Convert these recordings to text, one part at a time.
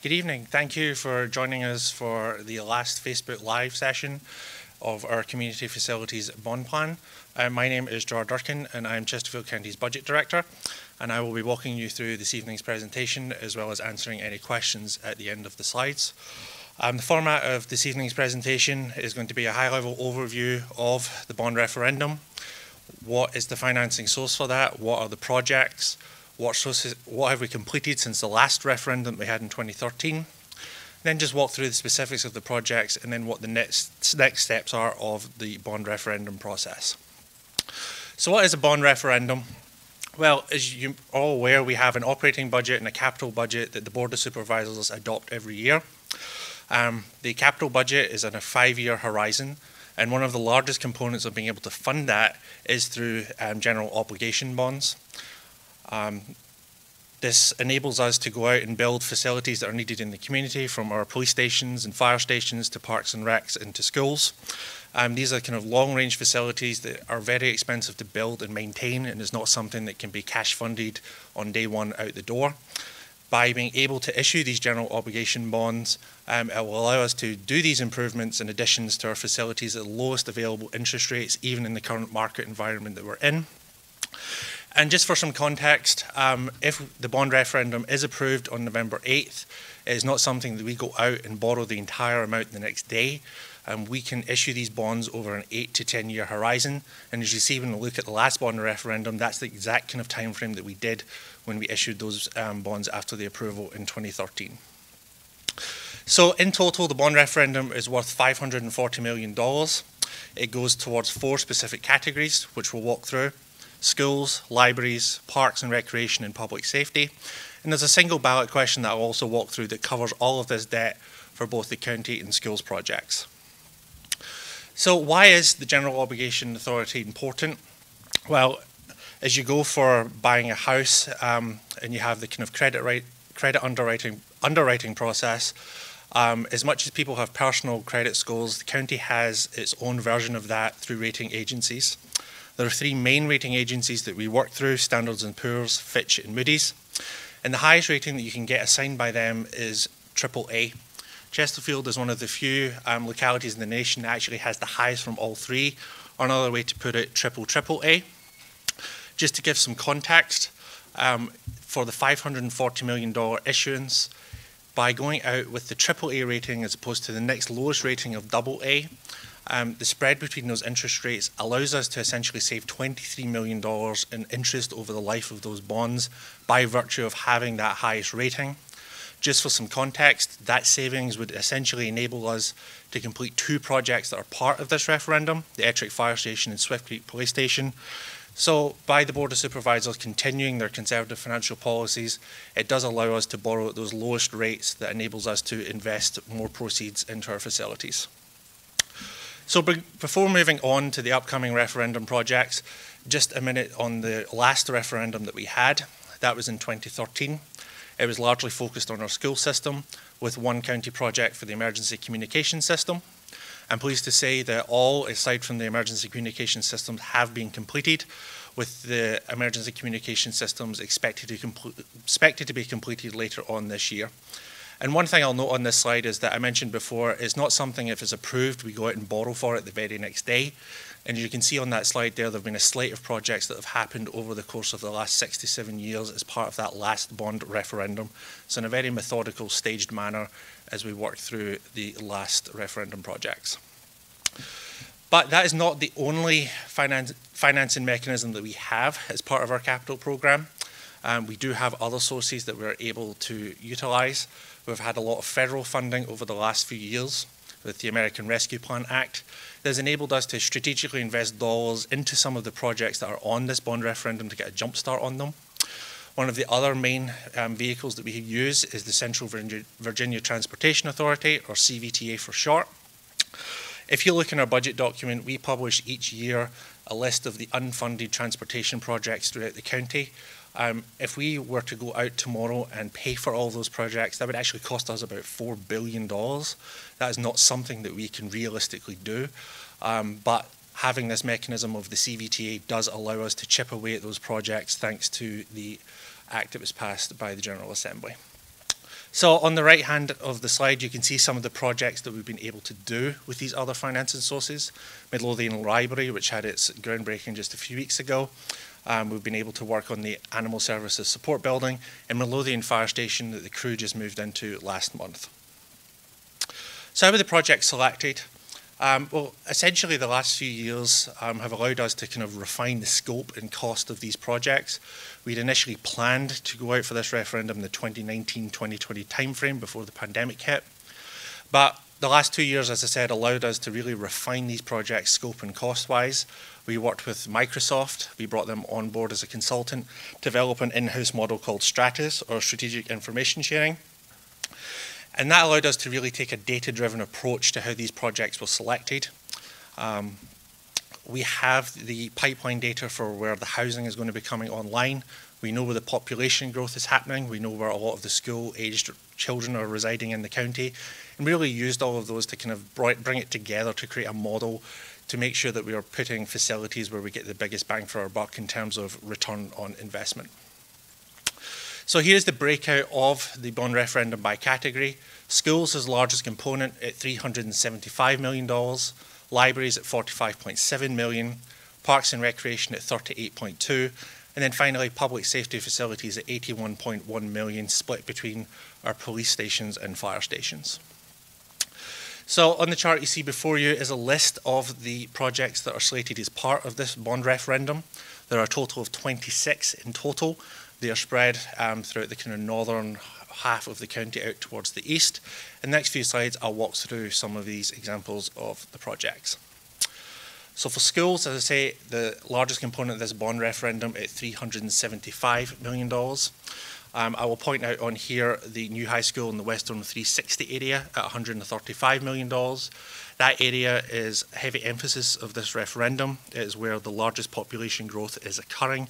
Good evening. Thank you for joining us for the last Facebook Live session of our Community Facilities Bond Plan. My name is Gerard Durkin and I'm Chesterfield County's Budget Director, and I will be walking you through this evening's presentation as well as answering any questions at the end of the slides. The format of this evening's presentation is going to be a high-level overview of the bond referendum. What is the financing source for that? What are the projects? What have we completed since the last referendum we had in 2013? Then just walk through the specifics of the projects and then what the next steps are of the bond referendum process. So what is a bond referendum? Well, as you're all aware, we have an operating budget and a capital budget that the Board of Supervisors adopt every year. The capital budget is on a 5-year horizon, and one of the largest components of being able to fund that is through general obligation bonds. This enables us to go out and build facilities that are needed in the community, from our police stations and fire stations to parks and recs and to schools. These are kind of long-range facilities that are very expensive to build and maintain, and is not something that can be cash funded on day one out the door. By being able to issue these general obligation bonds, it will allow us to do these improvements and additions to our facilities at the lowest available interest rates, even in the current market environment that we're in. And just for some context, if the bond referendum is approved on November 8th, it is not something that we go out and borrow the entire amount the next day. We can issue these bonds over an 8 to 10 year horizon. And as you see when we look at the last bond referendum, that's the exact kind of time frame that we did when we issued those bonds after the approval in 2013. So in total, the bond referendum is worth $540 million. It goes towards 4 specific categories, which we'll walk through: schools, libraries, parks and recreation, and public safety. And there's a single ballot question that I'll also walk through that covers all of this debt for both the county and schools projects. So why is the General Obligation Authority important? Well, as you go for buying a house and you have the kind of credit underwriting process, as much as people have personal credit scores, the county has its own version of that through rating agencies. There are 3 main rating agencies that we work through: Standard & Poor's, Fitch and Moody's. And the highest rating that you can get assigned by them is AAA. Chesterfield is one of the few localities in the nation that actually has the highest from all 3, or another way to put it, AAA. Just to give some context, for the $540 million issuance, by going out with the AAA rating as opposed to the next lowest rating of AA, the spread between those interest rates allows us to essentially save $23 million in interest over the life of those bonds by virtue of having that highest rating. Just for some context, that savings would essentially enable us to complete 2 projects that are part of this referendum: the Ettrick Fire Station and Swift Creek Police Station. So by the Board of Supervisors continuing their conservative financial policies, it does allow us to borrow at those lowest rates that enables us to invest more proceeds into our facilities. So before moving on to the upcoming referendum projects, just a minute on the last referendum that we had. That was in 2013. It was largely focused on our school system, with 1 county project for the emergency communication system. I'm pleased to say that all, aside from the emergency communication systems, have been completed, with the emergency communication systems expected to be completed later on this year. And one thing I'll note on this slide is that I mentioned before, it's not something, if it's approved, we go out and borrow for it the very next day. And you can see on that slide there have been a slate of projects that have happened over the course of the last 6 to 7 years as part of that last bond referendum. So in a very methodical, staged manner as we work through the last referendum projects. But that is not the only financing mechanism that we have as part of our capital programme. We do have other sources that we're able to utilise. We've had a lot of federal funding over the last few years with the American Rescue Plan Act. That has enabled us to strategically invest dollars into some of the projects that are on this bond referendum to get a jump start on them. One of the other main vehicles that we use is the Central Virginia Transportation Authority, or CVTA for short. If you look in our budget document, we publish each year a list of the unfunded transportation projects throughout the county. If we were to go out tomorrow and pay for all those projects, that would actually cost us about $4 billion. That is not something that we can realistically do, but having this mechanism of the CVTA does allow us to chip away at those projects thanks to the act that was passed by the General Assembly. So on the right hand of the slide, you can see some of the projects that we've been able to do with these other financing sources. Midlothian Library, which had its groundbreaking just a few weeks ago. We've been able to work on the Animal Services Support Building and Midlothian Fire Station that the crew just moved into last month. So how were the projects selected? Well, essentially the last few years have allowed us to kind of refine the scope and cost of these projects. We'd initially planned to go out for this referendum in the 2019-2020 timeframe before the pandemic hit. But the last 2 years, as I said, allowed us to really refine these projects scope and cost-wise. We worked with Microsoft. We brought them on board as a consultant, develop an in-house model called Stratus, or Strategic Information Sharing. And that allowed us to really take a data-driven approach to how these projects were selected. We have the pipeline data for where the housing is going to be coming online. We know where the population growth is happening. We know where a lot of the school-aged children are residing in the county. And we really used all of those to kind of bring it together to create a model to make sure that we are putting facilities where we get the biggest bang for our buck in terms of return on investment. So here's the breakout of the bond referendum by category. Schools is the largest component at $375 million, libraries at $45.7 million, parks and recreation at $38.2, and then finally public safety facilities at $81.1 million, split between our police stations and fire stations. So on the chart you see before you is a list of the projects that are slated as part of this bond referendum. There are a total of 26 in total. They are spread throughout the kind of northern half of the county out towards the east. In the next few slides, I'll walk through some of these examples of the projects. So for schools, as I say, the largest component of this bond referendum at $375 million. I will point out on here the new high school in the Western 360 area at $135 million. That area is a heavy emphasis of this referendum. It is where the largest population growth is occurring.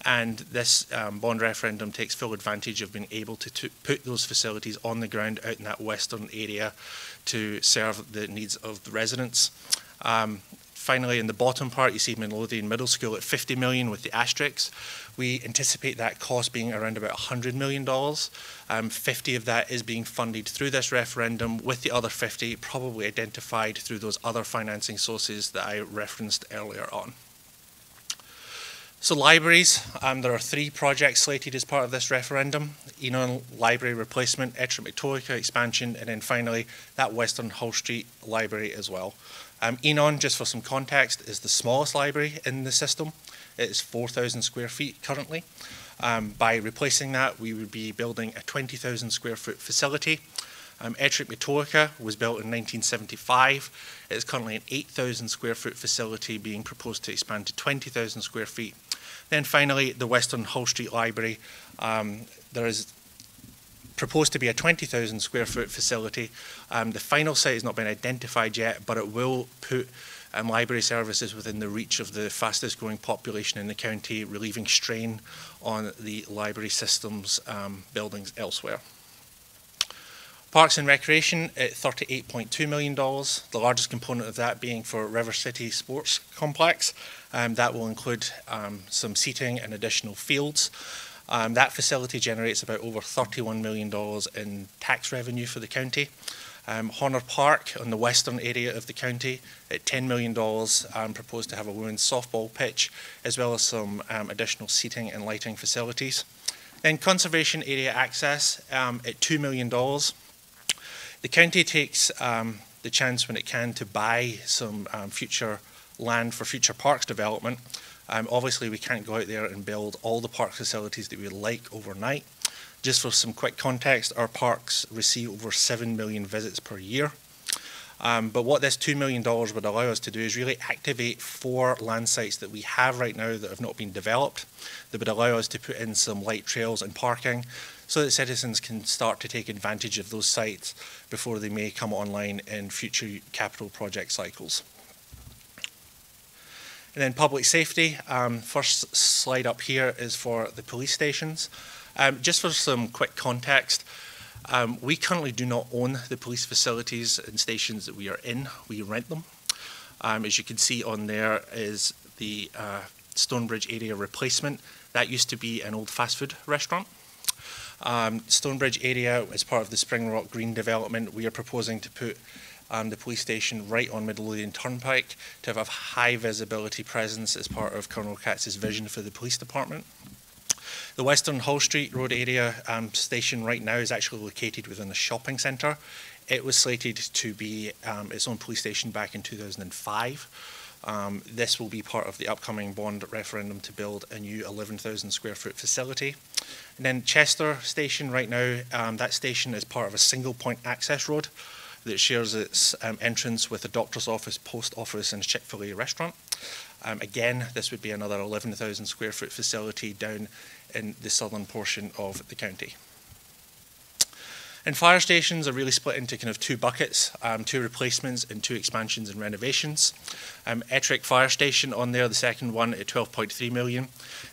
And this bond referendum takes full advantage of being able to put those facilities on the ground out in that western area to serve the needs of the residents. Finally, in the bottom part, you see Midlothian Middle School at $50 million with the asterisks. We anticipate that cost being around about $100 million. 50 of that is being funded through this referendum, with the other 50 probably identified through those other financing sources that I referenced earlier on. So libraries, there are 3 projects slated as part of this referendum: Enon Library Replacement, Ettrick-Matoaka Expansion, and then finally that Western Hull Street Library as well. Enon, just for some context, is the smallest library in the system. It is 4,000 square feet currently. By replacing that, we would be building a 20,000 square foot facility. Ettrick-Matoaka was built in 1975. It is currently an 8,000 square foot facility being proposed to expand to 20,000 square feet. Then finally, the Western Hull Street Library. There is proposed to be a 20,000 square foot facility. The final site has not been identified yet, but it will put library services within the reach of the fastest growing population in the county, relieving strain on the library system's buildings elsewhere. Parks and Recreation at $38.2 million, the largest component of that being for River City Sports Complex. That will include some seating and additional fields. That facility generates about over $31 million in tax revenue for the county. Honor Park on the western area of the county at $10 million, proposed to have a women's softball pitch, as well as some additional seating and lighting facilities. Then Conservation Area Access at $2 million. The county takes the chance when it can to buy some future land for future parks development. Obviously, we can't go out there and build all the park facilities that we would like overnight. Just for some quick context, our parks receive over 7 million visits per year. But what this $2 million would allow us to do is really activate 4 land sites that we have right now that have not been developed, that would allow us to put in some light trails and parking so that citizens can start to take advantage of those sites before they may come online in future capital project cycles. And then public safety, first slide up here is for the police stations. Just for some quick context, we currently do not own the police facilities and stations that we are in. We rent them. As you can see on there is the Stonebridge area replacement. That used to be an old fast food restaurant. Stonebridge area, as part of the Springrock Green development, we are proposing to put the police station right on Midlothian Turnpike to have a high visibility presence as part of Colonel Katz's vision for the police department. The Western Hull Street Road area station right now is actually located within a shopping centre. It was slated to be its own police station back in 2005. This will be part of the upcoming bond referendum to build a new 11,000 square foot facility. And then Chester Station right now, that station is part of a single point access road that shares its entrance with a doctor's office, post office and Chick-fil-A restaurant. Again, this would be another 11,000 square foot facility down in the southern portion of the county. And fire stations are really split into kind of two buckets, 2 replacements and 2 expansions and renovations. Ettrick Fire Station on there, the second one at 12.3 million.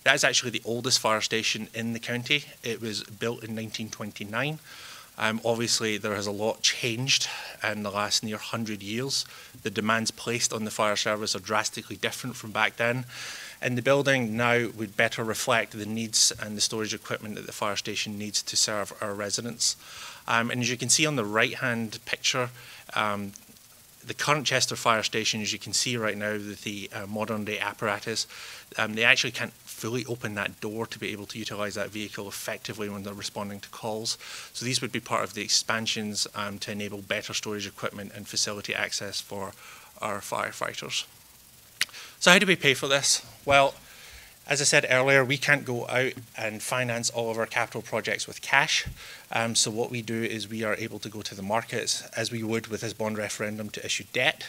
That is actually the oldest fire station in the county. It was built in 1929. Obviously, there has a lot changed in the last near 100 years. The demands placed on the fire service are drastically different from back then. And the building now would better reflect the needs and the storage equipment that the fire station needs to serve our residents. And as you can see on the right-hand picture, the current Chester Fire Station, as you can see right now, with the modern-day apparatus, they actually can't fully open that door to be able to utilise that vehicle effectively when they're responding to calls. So these would be part of the expansions to enable better storage equipment and facility access for our firefighters. So how do we pay for this? Well, as I said earlier, we can't go out and finance all of our capital projects with cash. So what we do is we are able to go to the markets, as we would with this bond referendum, to issue debt.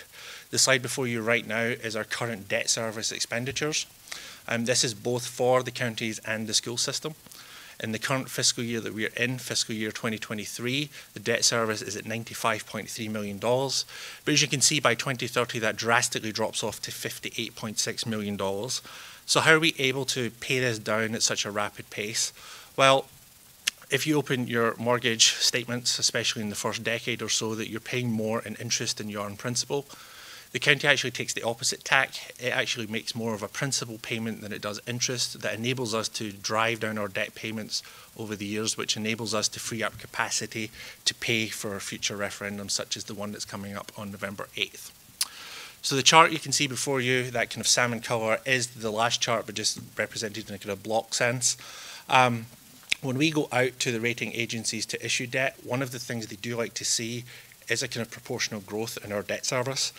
The slide before you right now is our current debt service expenditures. This is both for the counties and the school system. In the current fiscal year that we are in, fiscal year 2023, the debt service is at $95.3 million. But as you can see, by 2030, that drastically drops off to $58.6 million. So how are we able to pay this down at such a rapid pace? Well, if you open your mortgage statements, especially in the first decade or so, that you're paying more in interest than you are in principal. The county actually takes the opposite tack. It actually makes more of a principal payment than it does interest. That enables us to drive down our debt payments over the years, which enables us to free up capacity to pay for future referendums, such as the one that's coming up on November 8th. So the chart you can see before you, that kind of salmon colour, is the last chart, but just represented in a kind of block sense. When we go out to the rating agencies to issue debt, one of the things they do like to see is a kind of proportional growth in our debt service.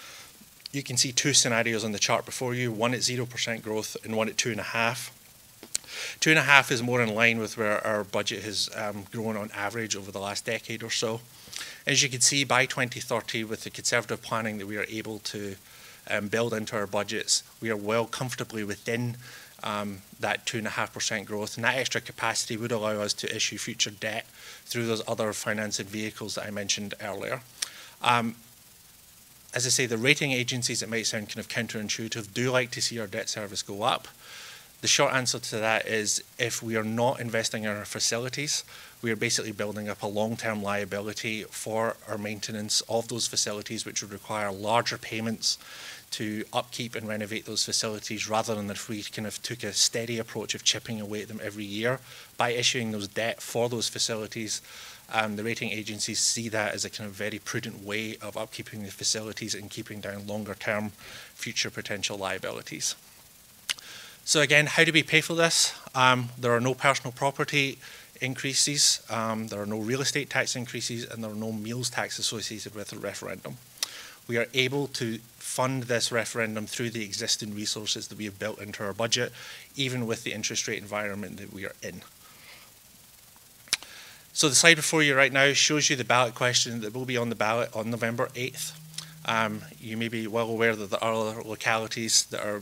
You can see 2 scenarios on the chart before you, one at 0% growth and one at 2.5%. 2.5% is more in line with where our budget has grown on average over the last decade or so. As you can see, by 2030, with the conservative planning that we are able to build into our budgets, we are well comfortably within that 2.5% growth, and that extra capacity would allow us to issue future debt through those other financing vehicles that I mentioned earlier. As I say, the rating agencies, it might sound kind of counterintuitive, do like to see our debt service go up. The short answer to that is, if we are not investing in our facilities, we are basically building up a long-term liability for our maintenance of those facilities, which would require larger payments to upkeep and renovate those facilities, rather than if we kind of took a steady approach of chipping away at them every year. By issuing those debt for those facilities, the rating agencies see that as a kind of very prudent way of upkeeping the facilities and keeping down longer-term future potential liabilities. So again, how do we pay for this? There are no personal property increases, there are no real estate tax increases, and there are no meals tax associated with the referendum. We are able to fund this referendum through the existing resources that we have built into our budget, even with the interest rate environment that we are in. So the slide before you right now shows you the ballot question that will be on the ballot on November 8th. You may be well aware that there are other localities that are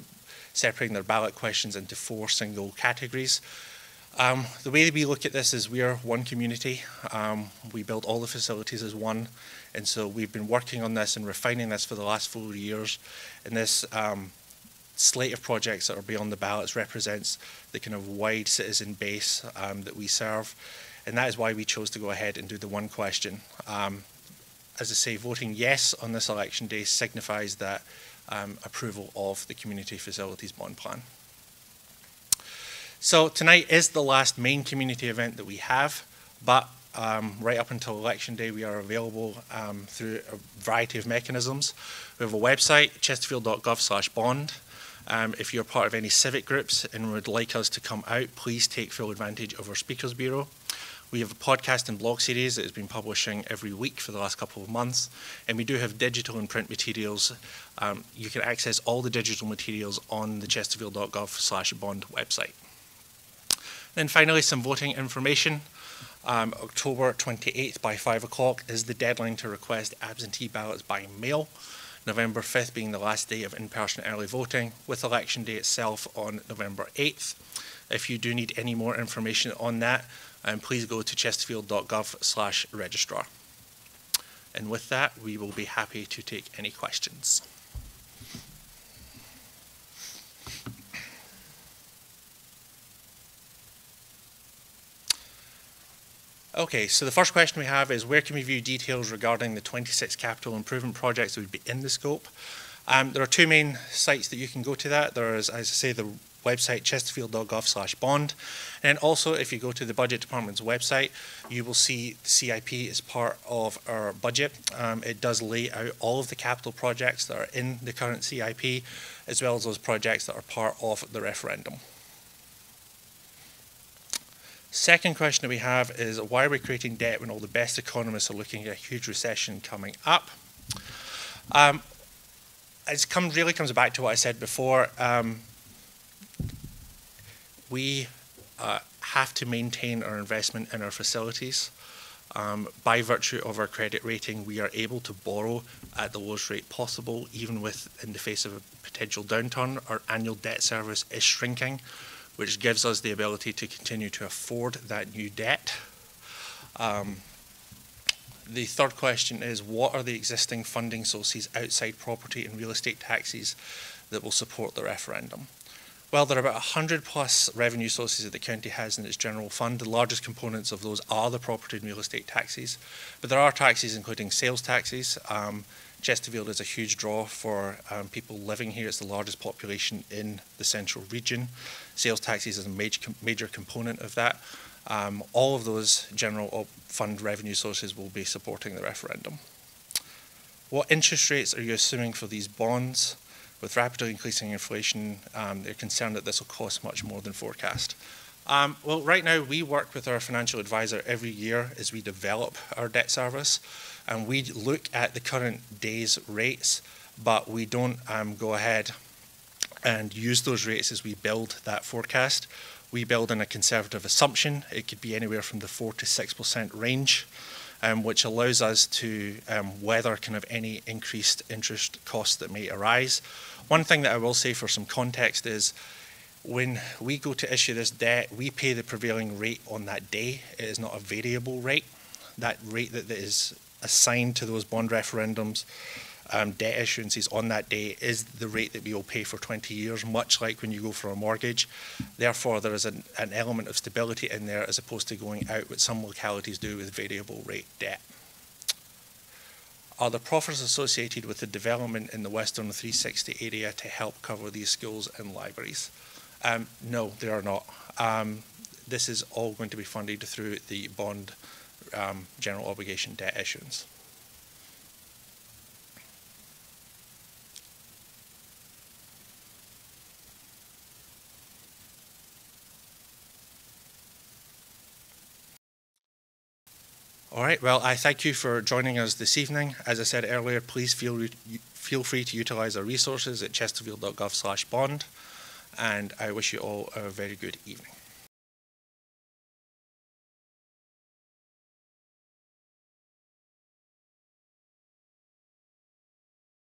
separating their ballot questions into 4 single categories. The way that we look at this is we are one community. We build all the facilities as one, and so we've been working on this and refining this for the last 4 years. And this slate of projects that are beyond the ballots represents the kind of wide citizen base that we serve, and that is why we chose to go ahead and do the one question. As I say, voting yes on this election day signifies that approval of the Community Facilities Bond Plan. So tonight is the last main community event that we have. but right up until election day, we are available through a variety of mechanisms. We have a website, chesterfield.gov/bond. If you're part of any civic groups and would like us to come out, please take full advantage of our Speakers Bureau. We have a podcast and blog series that has been publishing every week for the last couple of months, and we do have digital and print materials. You can access all the digital materials on the chesterfield.gov/bond website. Then finally, some voting information. October 28th by 5 o'clock is the deadline to request absentee ballots by mail. November 5th being the last day of in-person early voting, with election day itself on November 8th. If you do need any more information on that, please go to chesterfield.gov/registrar. And with that, we will be happy to take any questions. Okay, so the first question we have is, where can we view details regarding the 26 capital improvement projects that would be in the scope? There are two main sites that you can go to that. There is, as I say, the website chesterfield.gov/bond, and also if you go to the Budget Department's website, you will see the CIP is part of our budget. It does lay out all of the capital projects that are in the current CIP, as well as those projects that are part of the referendum. Second question that we have is, why are we creating debt when all the best economists are looking at a huge recession coming up? It really comes back to what I said before. We have to maintain our investment in our facilities. By virtue of our credit rating, we are able to borrow at the lowest rate possible, even in the face of a potential downturn. Our annual debt service is shrinking, which gives us the ability to continue to afford that new debt. The third question is, what are the existing funding sources outside property and real estate taxes that will support the referendum? Well, there are about 100 plus revenue sources that the county has in its general fund. The largest components of those are the property and real estate taxes, but there are taxes including sales taxes. Chesterfield is a huge draw for people living here. It's the largest population in the central region. Sales taxes is a major component of that. All of those general fund revenue sources will be supporting the referendum. What interest rates are you assuming for these bonds? With rapidly increasing inflation, they're concerned that this will cost much more than forecast. Well, right now we work with our financial advisor every year as we develop our debt service, and we look at the current day's rates, but we don't go ahead and use those rates as we build that forecast. We build in a conservative assumption. It could be anywhere from the 4 to 6% range, which allows us to weather kind of any increased interest costs that may arise. One thing that I will say for some context is, when we go to issue this debt, we pay the prevailing rate on that day. It is not a variable rate. That rate that is assigned to those bond referendums, debt issuances on that day, is the rate that we will pay for 20 years, much like when you go for a mortgage. Therefore, there is an element of stability in there, as opposed to going out, what some localities do with variable rate debt. Are there profits associated with the development in the Western 360 area to help cover these schools and libraries? No, there are not. This is all going to be funded through the bond general obligation debt issuance. All right, well, I thank you for joining us this evening. As I said earlier, please feel free to utilize our resources at chesterfield.gov/bond, and I wish you all a very good evening.